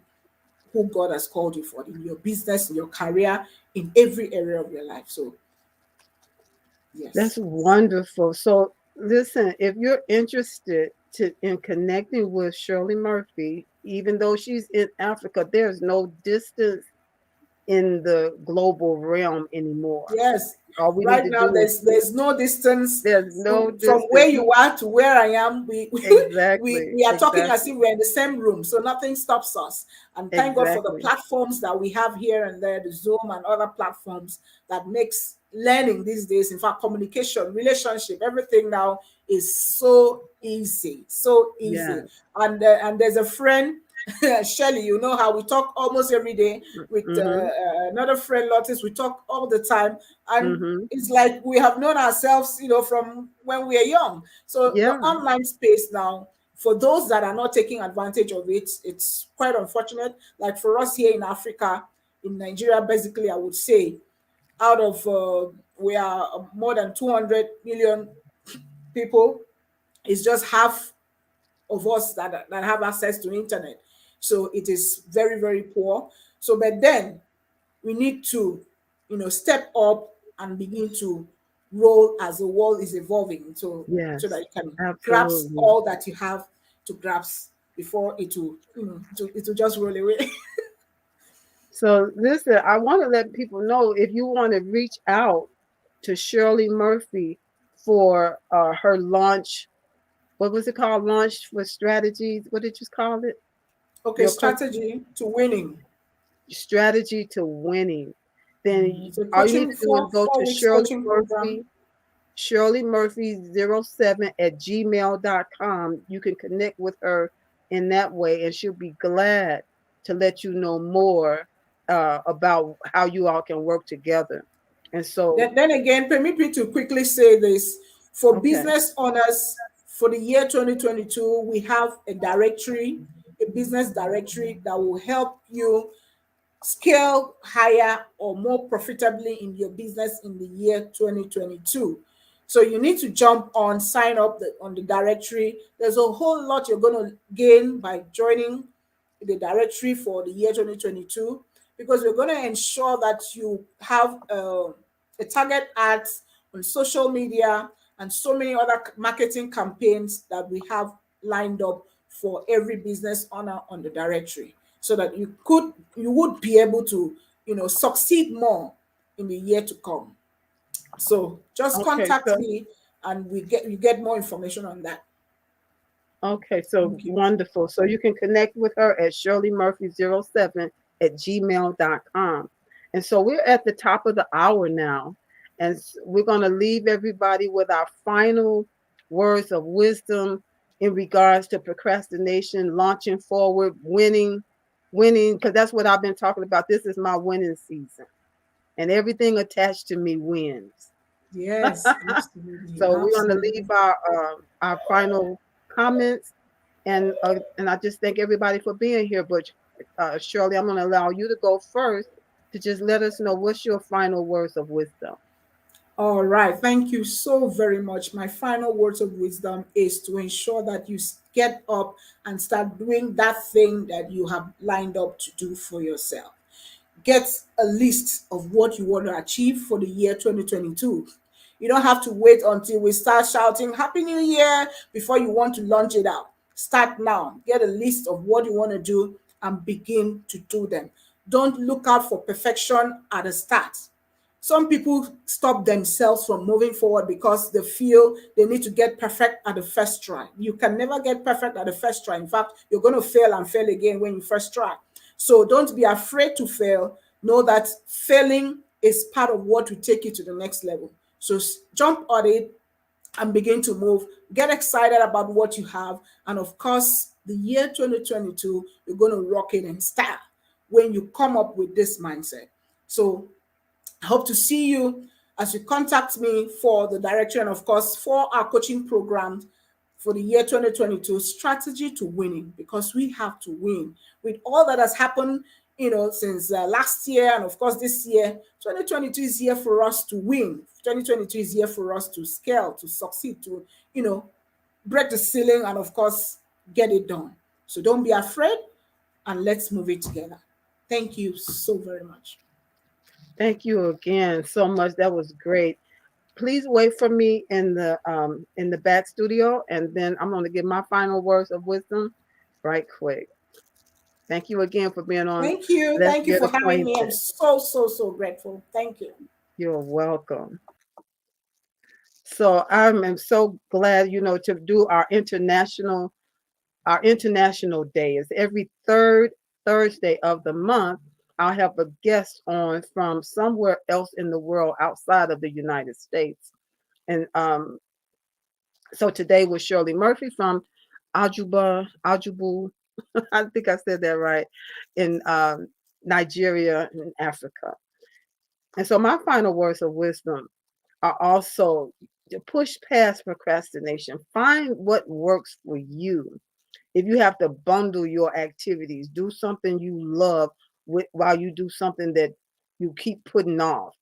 who God has called you for in your business, in your career, in every area of your life. So, That's yes. wonderful. So listen, if you're interested to in connecting with Shirley Murphy, even though she's in Africa, there's no distance in the global realm anymore. Yes. All we need Right to now, do is there's no distance there's no from where distance. you are to where I am. We Exactly, we are talking as exactly, if we're in the same room, so nothing stops us. And thank God for the exactly. platforms that we have here and there, the Zoom and other platforms that makes learning these days, in fact, communication, relationship, everything now is so easy, so easy. Yes. And there's a friend, Shirley, you know how we talk almost every day with Mm-hmm. another friend, Lotus. We talk all the time, and Mm-hmm. it's like we have known ourselves, from when we are young. So the Yeah. online space now, for those that are not taking advantage of it, it's quite unfortunate. Like for us here in Africa, in Nigeria, basically, I would say, out of we are more than 200 million people, it's just half of us that have access to internet. So it is very, very poor. So, but then we need to, step up and begin to roll as the world is evolving. So that Yes. you can grasp Absolutely. all that you have to grasp before it will, it will just roll away. So listen, I want to let people know if you want to reach out to Shirley Murphy for her launch. What was it called? Launch for strategies. What did you call it? Okay, Your coach strategy to winning. strategy to winning. Then It's a all you need coaching to do is four go four to weeks coaching program. Shirley Murphy 07 at gmail.com. You can connect with her in that way, and she'll be glad to let you know more about how you all can work together. And so, Then again, permit me to quickly say this. For okay, business owners, for the year 2022, we have a business directory that will help you scale higher or more profitably in your business in the year 2022. So you need to jump on, sign up on the directory. There's a whole lot you're going to gain by joining the directory for the year 2022, because we're going to ensure that you have a target ads on social media and so many other marketing campaigns that we have lined up for every business owner on the directory, so that you would be able to succeed more in the year to come. So just okay, contact so me and you get more information on that. okay, so Thank you. wonderful. So you can connect with her at shirleymurphy07 at gmail.com. And so we're at the top of the hour now, and we're going to leave everybody with our final words of wisdom in regards to procrastination, launching forward, winning, because that's what I've been talking about. This is my winning season, and everything attached to me wins. Yes, absolutely, So we're going to leave absolutely. our final comments, and I just thank everybody for being here. But Shirley, I'm going to allow you to go first to just let us know what's your final words of wisdom. All right. Thank you so very much. My final words of wisdom is to ensure that you get up and start doing that thing that you have lined up to do for yourself. Get a list of what you want to achieve for the year 2022. You don't have to wait until we start shouting Happy New Year before you want to launch it out. Start now. Get a list of what you want to do and begin to do them. Don't look out for perfection at the start. Some people stop themselves from moving forward because they feel they need to get perfect at the first try. You can never get perfect at the first try. In fact, you're going to fail and fail again when you first try. So don't be afraid to fail. Know that failing is part of what will take you to the next level. So jump on it and begin to move. Get excited about what you have. And of course, the year 2022, you're going to rock it in style when you come up with this mindset. So I hope to see you as you contact me for the direction, of course, for our coaching programs for the year 2022, strategy to winning, because we have to win with all that has happened, since last year, and of course this year. 2022 is here for us to win. 2022 is here for us to scale, to succeed, to break the ceiling, and of course get it done. So don't be afraid, and let's move it together. Thank you so very much. Thank you again so much. That was great. please wait for me in the back studio, and then I'm going to give my final words of wisdom right quick. Thank you again for being on Thank you. Let's Thank you Get for having me. I'm Acquainted. so, so, so grateful. Thank you. You're welcome. So I'm so glad, to do our international day. Is every third Thursday of the month. I'll have a guest on from somewhere else in the world outside of the United States. And so today was Shirley Murphy from Ajubu. I think I said that right, in Nigeria in Africa. And so my final words of wisdom are also to push past procrastination. Find what works for you. If you have to bundle your activities, do something you love while you do something that you keep putting off.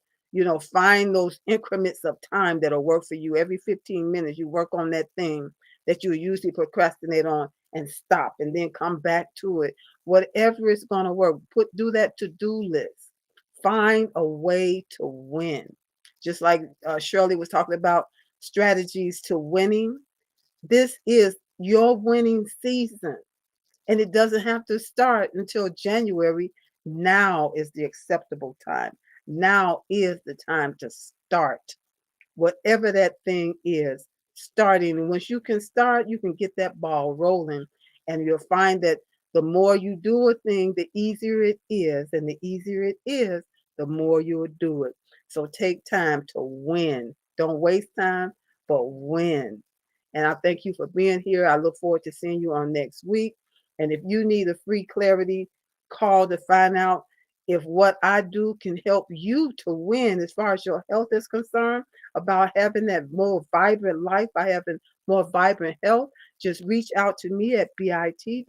Find those increments of time that'll work for you. Every 15 minutes, you work on that thing that you usually procrastinate on and stop and then come back to it. Whatever is going to work, do that to-do list. Find a way to win. Just like Shirley was talking about strategies to winning, this is your winning season, and it doesn't have to start until January. Now is the acceptable time. Now is the time to start whatever that thing is, starting. And once you can start, you can get that ball rolling, and you'll find that the more you do a thing, the easier it is, and the easier it is, the more you will do it. So take time to win. Don't waste time, but win. And I thank you for being here. I look forward to seeing you on next week. And if you need a free clarity call to find out if what I do can help you to win as far as your health is concerned, about having that more vibrant life, by having more vibrant health, just reach out to me at bit.ly/speak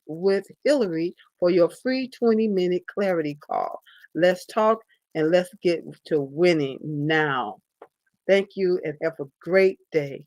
with Hillary for your free 20-minute clarity call. Let's talk and let's get to winning now. Thank you and have a great day.